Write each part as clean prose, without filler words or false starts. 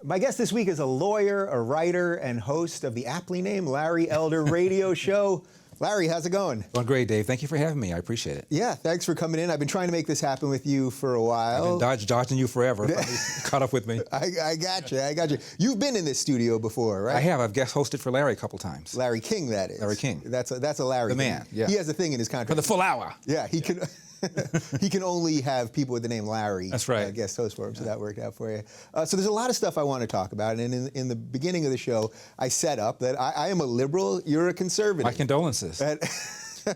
My guest this week is a lawyer, a writer, and host of the aptly named Larry Elder radio show. Larry, how's it going? Going great, Dave. Thank you for having me. I appreciate it. Yeah, thanks for coming in. I've been trying to make this happen with you for a while. I've been dodging you forever. Caught up with me. I got you. You've been in this studio before, right? I have. I've guest hosted for Larry a couple times. Larry King, that is. Larry King. That's a Larry. The man, thing. yeah. He has a thing in his contract. For the full hour. Yeah, he can. He can only have people with the name Larry. That's right. Guest host for him, so that worked out for you. So there's a lot of stuff I want to talk about, and in the beginning of the show, I set up that I am a liberal, you're a conservative. My condolences.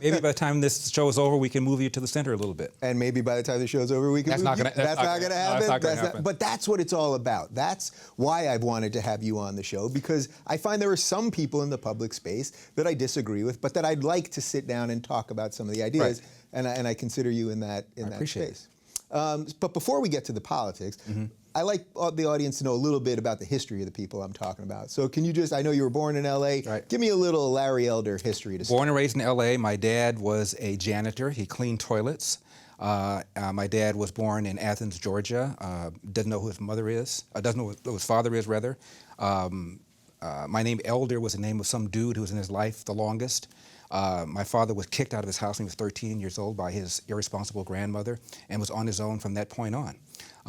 Maybe by the time this show is over, we can move you to the center a little bit. And maybe by the time the show's over, we can move you. That's not going to happen. That's not going to happen. But that's what it's all about. That's why I've wanted to have you on the show, because I find there are some people in the public space that I disagree with, but that I'd like to sit down and talk about some of the ideas. Right. And I consider you in that space. But before we get to the politics, I like the audience to know a little bit about the history of the people I'm talking about. So can you just, I know you were born in L.A., right. Give me a little Larry Elder history to start. Born and raised in L.A., my dad was a janitor. He cleaned toilets. My dad was born in Athens, Georgia. Doesn't know who his mother is, doesn't know who his father is, rather. My name Elder was the name of some dude who was in his life the longest. My father was kicked out of his house when he was 13 years old by his irresponsible grandmother and was on his own from that point on.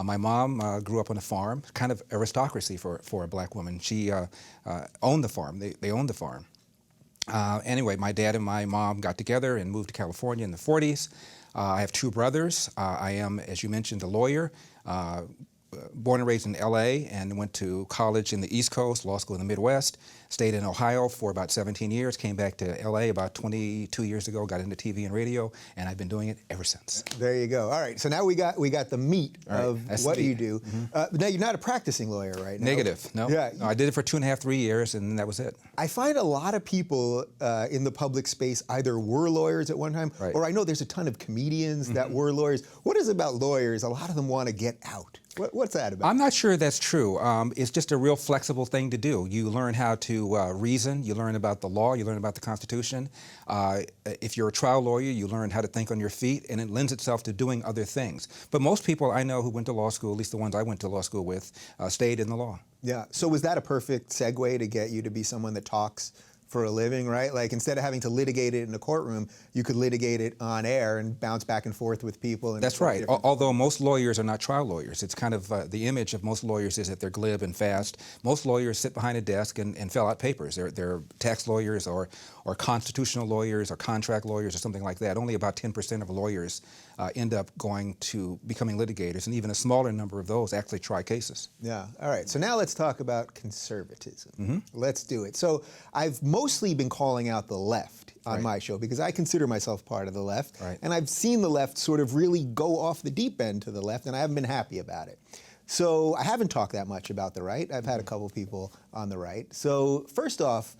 My mom grew up on a farm, kind of aristocracy for a black woman. She owned the farm. They owned the farm. Anyway, my dad and my mom got together and moved to California in the 40s. I have two brothers. I am, as you mentioned, a lawyer. Born and raised in L.A. and went to college in the East Coast, law school in the Midwest, stayed in Ohio for about 17 years, came back to L.A. about 22 years ago, got into TV and radio, and I've been doing it ever since. There you go. All right, so now we got the meat of what you do. Now, you're not a practicing lawyer right now. Negative, no. Yeah. No, I did it for 2.5, 3 years, and that was it. I find a lot of people in the public space either were lawyers at one time, or I know there's a ton of comedians that were lawyers. What is it about lawyers? A lot of them want to get out. What's that about? I'm not sure that's true. It's just a real flexible thing to do. You learn how to reason, you learn about the law, you learn about the Constitution. If you're a trial lawyer, you learn how to think on your feet, and it lends itself to doing other things. But most people I know who went to law school, at least the ones I went to law school with, stayed in the law. Yeah, so was that a perfect segue to get you to be someone that talks for a living, right? Like instead of having to litigate it in a courtroom, you could litigate it on air and bounce back and forth with people. And that's right. Although most lawyers are not trial lawyers. It's kind of the image of most lawyers is that they're glib and fast. Most lawyers sit behind a desk and fill out papers. They're tax lawyers or constitutional lawyers or contract lawyers or something like that. Only about 10% of lawyers end up going to becoming litigators, and even a smaller number of those actually try cases. Yeah. All right. So now let's talk about conservatism. Let's do it. So I've mostly been calling out the left on my show because I consider myself part of the left, and I've seen the left sort of really go off the deep end to the left, and I haven't been happy about it. So I haven't talked that much about the right. I've had a couple people on the right. So first off,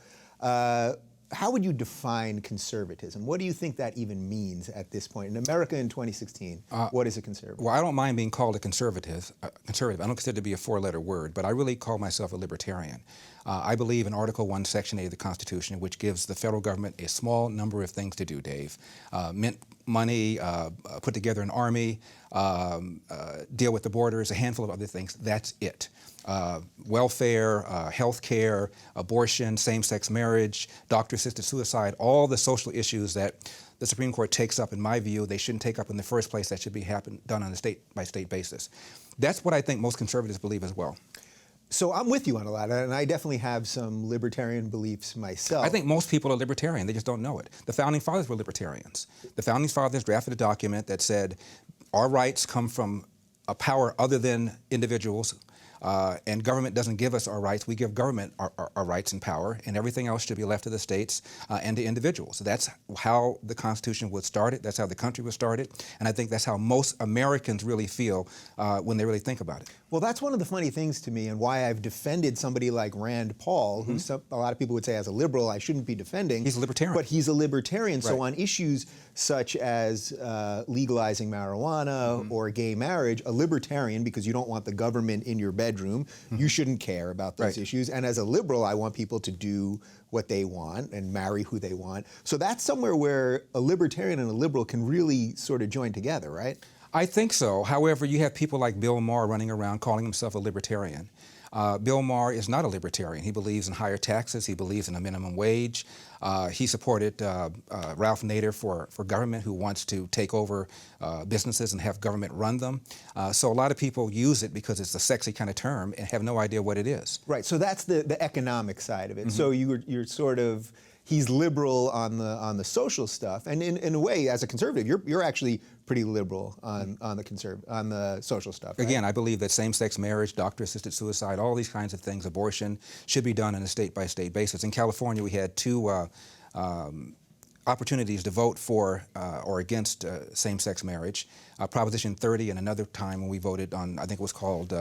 how would you define conservatism? What do you think that even means at this point? In America in 2016, what is a conservative? Well, I don't mind being called a conservative. I don't consider it to be a four-letter word, but I really call myself a libertarian. I believe in Article 1, Section 8 of the Constitution, which gives the federal government a small number of things to do, Dave. Mint money, put together an army, deal with the borders, a handful of other things. That's it. Welfare, health care, abortion, same-sex marriage, doctor-assisted suicide, all the social issues that the Supreme Court takes up, in my view, they shouldn't take up in the first place. That should be done on a state-by-state basis. That's what I think most conservatives believe as well. So I'm with you on a lot, and I definitely have some libertarian beliefs myself. I think most people are libertarian. They just don't know it. The Founding Fathers were libertarians. The Founding Fathers drafted a document that said our rights come from a power other than individuals, and government doesn't give us our rights. We give government our rights and power, and everything else should be left to the states and to individuals. So that's how the Constitution was started. That's how the country was started. And I think that's how most Americans really feel when they really think about it. Well, that's one of the funny things to me, and why I've defended somebody like Rand Paul, who a lot of people would say as a liberal I shouldn't be defending. He's a libertarian. But he's a libertarian. So on issues such as legalizing marijuana or gay marriage, a libertarian, because you don't want the government in your bedroom, you shouldn't care about those issues. And as a liberal, I want people to do what they want and marry who they want. So that's somewhere where a libertarian and a liberal can really sort of join together, right? I think so. However, you have people like Bill Maher running around calling himself a libertarian. Bill Maher is not a libertarian. He believes in higher taxes. He believes in a minimum wage. He supported Ralph Nader for government, who wants to take over businesses and have government run them. So a lot of people use it because it's a sexy kind of term and have no idea what it is. Right. So that's the economic side of it. So you're sort of, he's liberal on the social stuff, and in a way, as a conservative, you're actually pretty liberal on the social stuff. Right? Again, I believe that same-sex marriage, doctor-assisted suicide, all these kinds of things, abortion, should be done on a state-by-state basis. In California, we had two opportunities to vote for or against same-sex marriage. Proposition 30 and another time when we voted on, I think it was called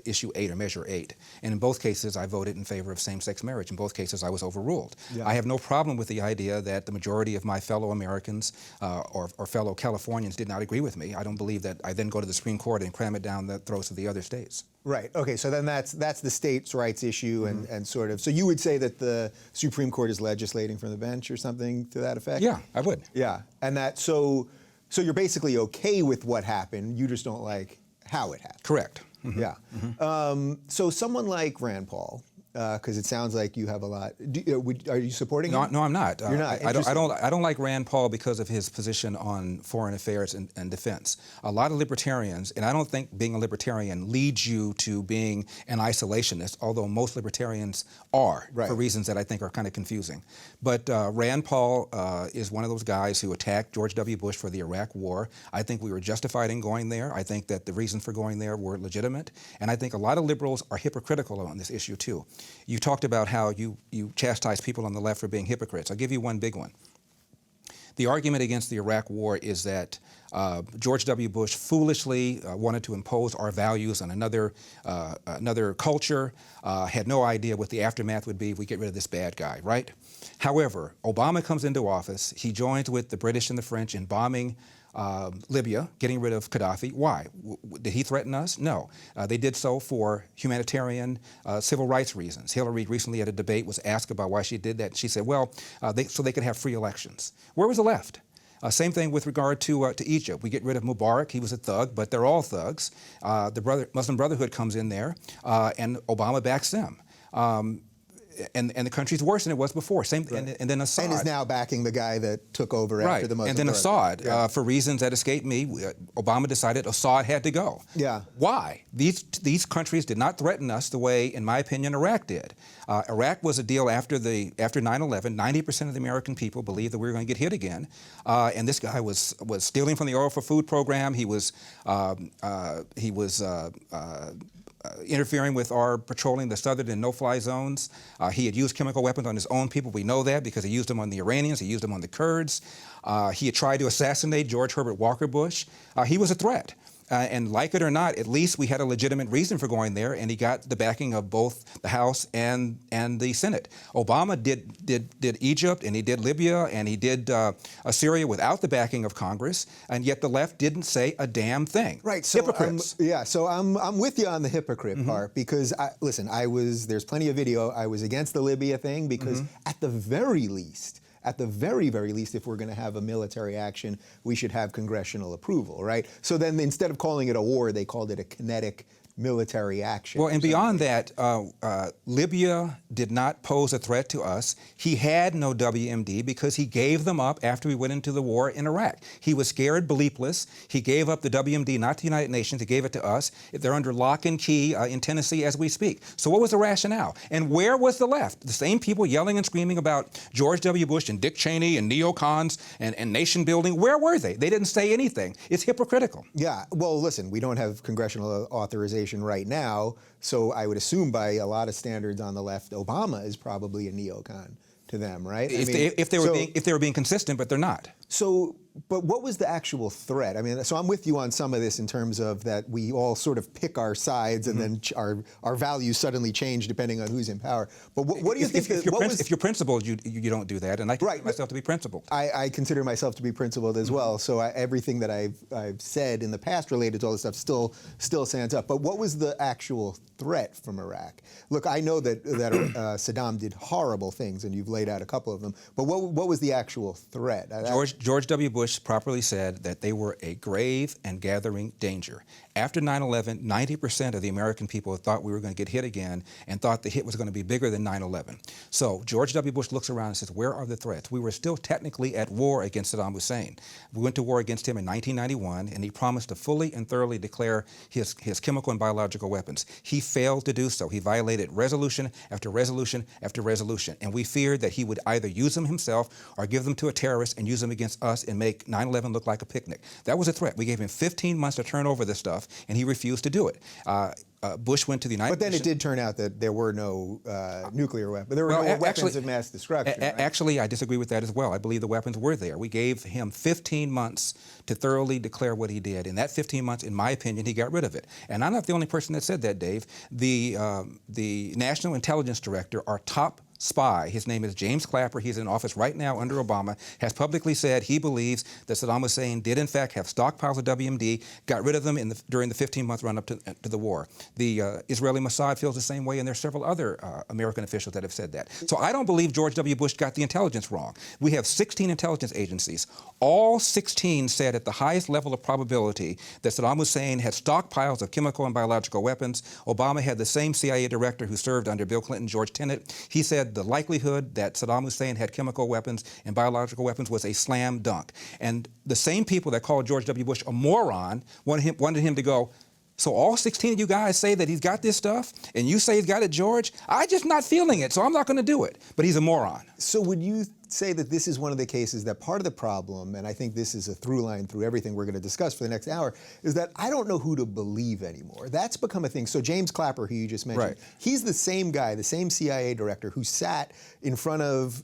Issue 8 or Measure 8. And in both cases, I voted in favor of same-sex marriage. In both cases, I was overruled. Yeah. I have no problem with the idea that the majority of my fellow Americans or fellow Californians did not agree with me. I don't believe that I then go to the Supreme Court and cram it down the throats of the other states. Right. Okay. So then that's the states' rights issue, and sort of. So you would say that the Supreme Court is legislating from the bench or something to that effect? Yeah, I would. Yeah, and that so you're basically okay with what happened. You just don't like how it happened. Correct. Yeah. So someone like Rand Paul, because it sounds like you have a lot. Are you supporting him? No, I'm not. You're not. I don't like Rand Paul because of his position on foreign affairs and defense. A lot of libertarians, and I don't think being a libertarian leads you to being an isolationist, although most libertarians are, for reasons that I think are kind of confusing. But Rand Paul is one of those guys who attacked George W. Bush for the Iraq War. I think we were justified in going there. I think that the reasons for going there were legitimate. And I think a lot of liberals are hypocritical on this issue, too. You talked about how you chastise people on the left for being hypocrites. I'll give you one big one. The argument against the Iraq War is that George W. Bush foolishly wanted to impose our values on another culture, had no idea what the aftermath would be if we get rid of this bad guy, right? However, Obama comes into office. He joins with the British and the French in bombing Libya, getting rid of Gaddafi. Why? Did he threaten us? No. They did so for humanitarian, civil rights reasons. Hillary recently at a debate was asked about why she did that. She said, well, so they could have free elections. Where was the left? Same thing with regard to Egypt. We get rid of Mubarak. He was a thug, but they're all thugs. The Muslim Brotherhood comes in there, and Obama backs them. And the country's worse than it was before. And then Assad. And is now backing the guy that took over after the Muslim. And then Assad, for reasons that escaped me, Obama decided Assad had to go. Yeah. Why? These countries did not threaten us the way, in my opinion, Iraq did. Iraq was a deal after 9/11. 90% of the American people believed that we were going to get hit again. And this guy was stealing from the Oil for Food program. He was interfering with our patrolling the southern and no-fly zones. He had used chemical weapons on his own people. We know that because he used them on the Iranians. He used them on the Kurds. He had tried to assassinate George Herbert Walker Bush. He was a threat. And like it or not, at least we had a legitimate reason for going there, and he got the backing of both the House and the Senate. Obama did Egypt, and he did Libya, and he did Syria without the backing of Congress, and yet the left didn't say a damn thing. Right. So hypocrites. So I'm with you on the hypocrite part because there's plenty of video. I was against the Libya thing because at the very least, if we're going to have a military action, we should have congressional approval, right? So then instead of calling it a war, they called it a kinetic military action. Well, and beyond that, Libya did not pose a threat to us. He had no WMD because he gave them up after we went into the war in Iraq. He was scared bleepless. He gave up the WMD, not to the United Nations. He gave it to us. They're under lock and key in Tennessee as we speak. So what was the rationale? And where was the left? The same people yelling and screaming about George W. Bush and Dick Cheney and neocons and nation building. Where were they? They didn't say anything. It's hypocritical. Yeah. Well, listen, we don't have congressional authorization right now, so I would assume by a lot of standards on the left, Obama is probably a neocon to them, right? If they were being consistent, but they're not. So, but what was the actual threat? I mean, so I'm with you on some of this in terms of that we all sort of pick our sides and then our values suddenly change depending on who's in power. But what do you think? If you're principled, you don't do that, and I consider myself to be principled. I consider myself to be principled as well. So everything that I've said in the past related to all this stuff still stands up. But what was the actual threat from Iraq? Look, I know that Saddam did horrible things, and you've laid out a couple of them. But what was the actual threat? George W. Bush Bush properly said that they were a grave and gathering danger. After 9/11, 90% of the American people thought we were going to get hit again and thought the hit was going to be bigger than 9/11. So George W. Bush looks around and says, where are the threats? We were still technically at war against Saddam Hussein. We went to war against him in 1991, and he promised to fully and thoroughly declare his chemical and biological weapons. He failed to do so. He violated resolution after resolution after resolution, and we feared that he would either use them himself or give them to a terrorist and use them against us and make 9/11 look like a picnic. That was a threat. We gave him 15 months to turn over this stuff, and he refused to do it. Bush went to the United Nations. But then it did turn out that there were no nuclear weapons. There were no weapons of mass destruction. Right? Actually, I disagree with that as well. I believe the weapons were there. We gave him 15 months to thoroughly declare what he did. In that 15 months, in my opinion, he got rid of it. And I'm not the only person that said that, Dave. The National Intelligence Director, our top spy, his name is James Clapper, he's in office right now under Obama, has publicly said he believes that Saddam Hussein did in fact have stockpiles of WMD, got rid of them during the 15-month run-up to the war. The Israeli Mossad feels the same way, and there are several other American officials that have said that. So I don't believe George W. Bush got the intelligence wrong. We have 16 intelligence agencies. All 16 said at the highest level of probability that Saddam Hussein had stockpiles of chemical and biological weapons. Obama had the same CIA director who served under Bill Clinton, George Tenet. He said the likelihood that Saddam Hussein had chemical weapons and biological weapons was a slam dunk. And the same people that called George W. Bush a moron wanted him to go, so all 16 of you guys say that he's got this stuff, and you say he's got it, George? I'm just not feeling it, so I'm not going to do it. But he's a moron. So would you say that this is one of the cases that part of the problem, and I think this is a through line through everything we're going to discuss for the next hour, is that I don't know who to believe anymore. That's become a thing. So James Clapper, who you just mentioned, right. He's the same guy, the same CIA director who sat in front of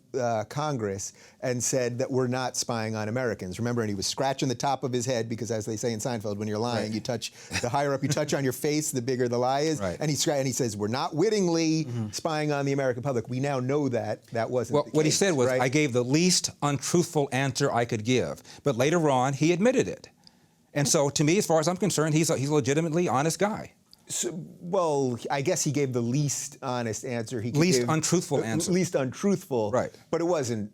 Congress and said that we're not spying on Americans. Remember, and he was scratching the top of his head because, as they say in Seinfeld, when you're lying, right. you touch, the higher up you touch on your face, the bigger the lie is. Right. And he says, we're not wittingly spying on the American public. We now know that that wasn't the case. What he said was, right? I gave the least untruthful answer I could give. But later on, he admitted it. And so, to me, as far as I'm concerned, he's a legitimately honest guy. So, well, I guess he gave the least honest answer he could least give. Untruthful answer. Least untruthful. Right. But it wasn't,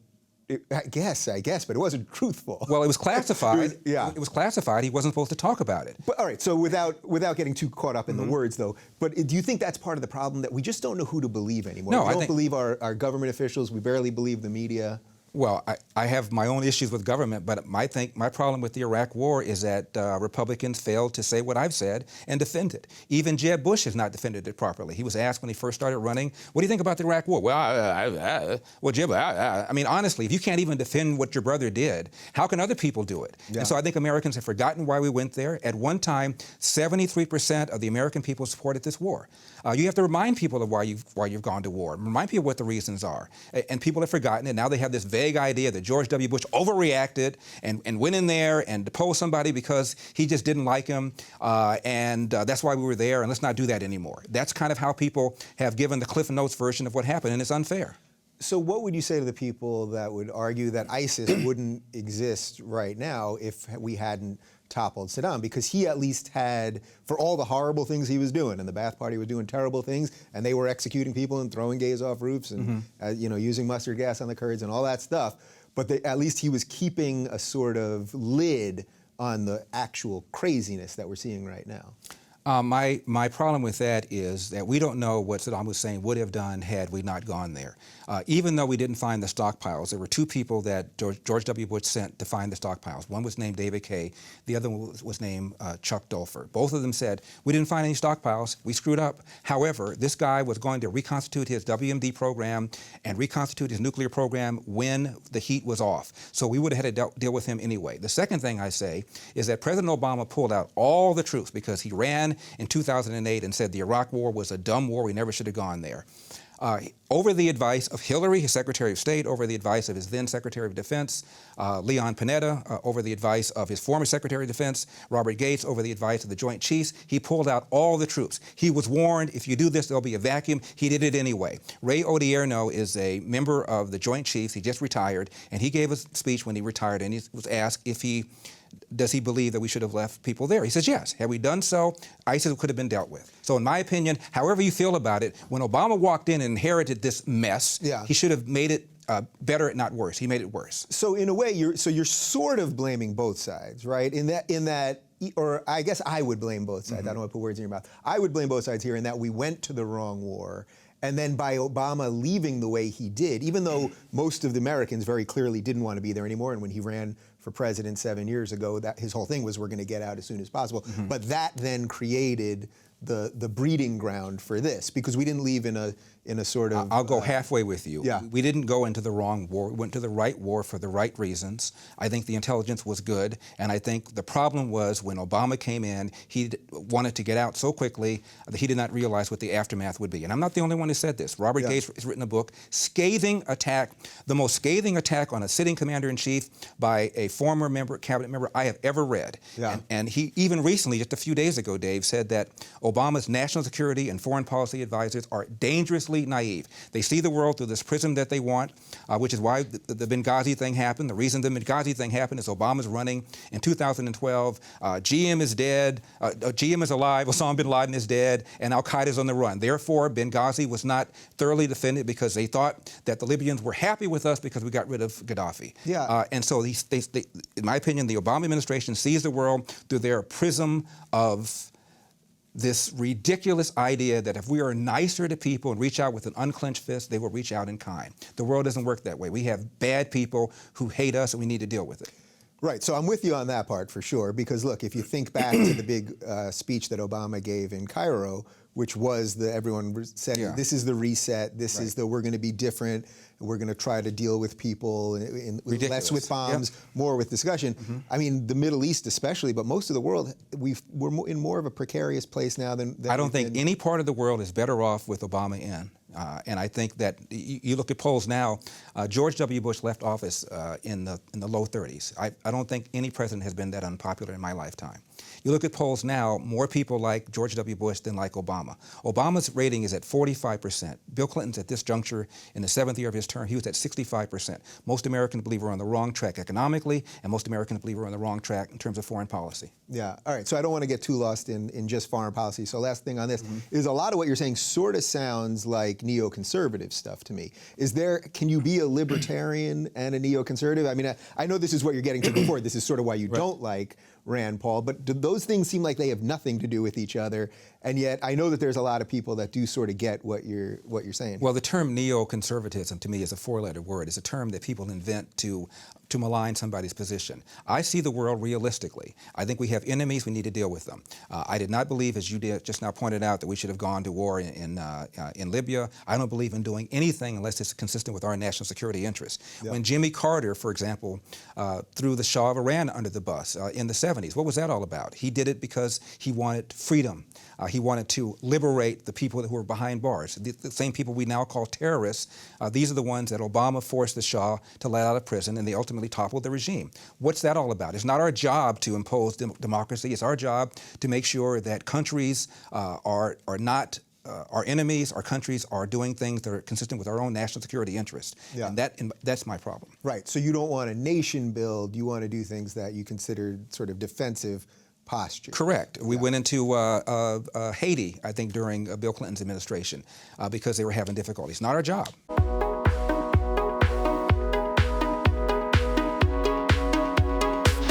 I guess, but it wasn't truthful. Well, it was classified. It was classified. He wasn't supposed to talk about it. But all right, so without getting too caught up in the words, though, but do you think that's part of the problem, that we just don't know who to believe anymore? No, we don't believe our government officials. We barely believe the media. Well, I have my own issues with government, but my problem with the Iraq War is that Republicans failed to say what I've said and defend it. Even Jeb Bush has not defended it properly. He was asked when he first started running, what do you think about the Iraq War? Well, Jeb, I mean, honestly, if you can't even defend what your brother did, how can other people do it? Yeah. And so I think Americans have forgotten why we went there. At one time, 73% of the American people supported this war. You have to remind people of why you've gone to war. Remind people what the reasons are. And people have forgotten it. Now they have this vague idea that George W. Bush overreacted and went in there and deposed somebody because he just didn't like him, and that's why we were there, and let's not do that anymore. That's kind of how people have given the Cliff Notes version of what happened, and it's unfair. So what would you say to the people that would argue that ISIS wouldn't exist right now if we hadn't toppled Saddam? Because he at least had, for all the horrible things he was doing, and the Ba'ath Party was doing terrible things, and they were executing people and throwing gays off roofs and using mustard gas on the Kurds and all that stuff, but at least he was keeping a sort of lid on the actual craziness that we're seeing right now. My problem with that is that we don't know what Saddam Hussein would have done had we not gone there. Even though we didn't find the stockpiles, there were two people that George W. Bush sent to find the stockpiles. One was named David Kay. The other one was named Chuck Dulfer. Both of them said, we didn't find any stockpiles. We screwed up. However, this guy was going to reconstitute his WMD program and reconstitute his nuclear program when the heat was off. So we would have had to deal with him anyway. The second thing I say is that President Obama pulled out all the troops because he ran in 2008 and said the Iraq War was a dumb war. We never should have gone there. Over the advice of Hillary, his Secretary of State, over the advice of his then Secretary of Defense, Leon Panetta, over the advice of his former Secretary of Defense, Robert Gates, over the advice of the Joint Chiefs, he pulled out all the troops. He was warned, if you do this, there'll be a vacuum. He did it anyway. Ray Odierno is a member of the Joint Chiefs. He just retired, and he gave a speech when he retired, and he was asked if does he believe that we should have left people there? He says, yes. Had we done so, ISIS could have been dealt with. So in my opinion, however you feel about it, when Obama walked in and inherited this mess, he should have made it better, not worse. He made it worse. So in a way, you're sort of blaming both sides, right? In that, or I guess I would blame both sides. I don't want to put words in your mouth. I would blame both sides here in that we went to the wrong war. And then by Obama leaving the way he did, even though most of the Americans very clearly didn't want to be there anymore, and when he ran for president 7 years ago, that his whole thing was we're going to get out as soon as possible. But that then created the breeding ground for this, because we didn't leave in a sort of... I'll go halfway with you. Yeah. We didn't go into the wrong war. We went to the right war for the right reasons. I think the intelligence was good, and I think the problem was when Obama came in, he wanted to get out so quickly that he did not realize what the aftermath would be. And I'm not the only one who said this. Robert Gates has written a book, scathing attack, the most scathing attack on a sitting commander-in-chief by a former cabinet member I have ever read. Yeah. And he even recently, just a few days ago, Dave, said that Obama's national security and foreign policy advisors are dangerously naive. They see the world through this prism that they want, which is why the Benghazi thing happened. The reason the Benghazi thing happened is Obama's running in 2012. GM is dead, GM is alive, Osama bin Laden is dead, and Al-Qaeda's on the run. Therefore, Benghazi was not thoroughly defended because they thought that the Libyans were happy with us because we got rid of Gaddafi. Yeah. And so, they, in my opinion, the Obama administration sees the world through their prism of this ridiculous idea that if we are nicer to people and reach out with an unclenched fist, they will reach out in kind. The world doesn't work that way. We have bad people who hate us, and we need to deal with it. Right, so I'm with you on that part for sure, because look, if you think back to the big speech that Obama gave in Cairo, which was everyone said, this is the reset, this is we're going to be different, we're going to try to deal with people, less with bombs, more with discussion. I mean, the Middle East especially, but most of the world, we're in more of a precarious place now than I don't think any part of the world is better off with Obama in. And I think that you look at polls now, George W. Bush left office in the low 30s. I don't think any president has been that unpopular in my lifetime. You look at polls now, more people like George W. Bush than like Obama. Obama's rating is at 45%. Bill Clinton's at this juncture in the 7th year of his term, he was at 65%. Most Americans believe we're on the wrong track economically, and most Americans believe we're on the wrong track in terms of foreign policy. Yeah, all right, so I don't want to get too lost in just foreign policy. So last thing on this is a lot of what you're saying sort of sounds like neoconservative stuff to me. Can you be a libertarian and a neoconservative? I mean, I know this is what you're getting to before. This is sort of why you don't like Rand Paul, but do those things seem like they have nothing to do with each other? And yet, I know that there's a lot of people that do sort of get what you're saying. Well, the term neoconservatism to me is a four-letter word. It's a term that people invent to malign somebody's position. I see the world realistically. I think we have enemies, we need to deal with them. I did not believe, as you did just now pointed out, that we should have gone to war in Libya. I don't believe in doing anything unless it's consistent with our national security interests. When Jimmy Carter, for example, threw the Shah of Iran under the bus in the 70s, what was that all about? He did it because he wanted freedom. He wanted to liberate the people who were behind bars. The same people we now call terrorists, these are the ones that Obama forced the Shah to let out of prison, and they ultimately toppled the regime. What's that all about? It's not our job to impose democracy. It's our job to make sure that countries are not our enemies, our countries are doing things that are consistent with our own national security interests. And that's my problem. Right, so you don't want a nation build, you want to do things that you consider sort of defensive posture. Correct. We went into Haiti, I think, during Bill Clinton's administration because they were having difficulties. Not our job.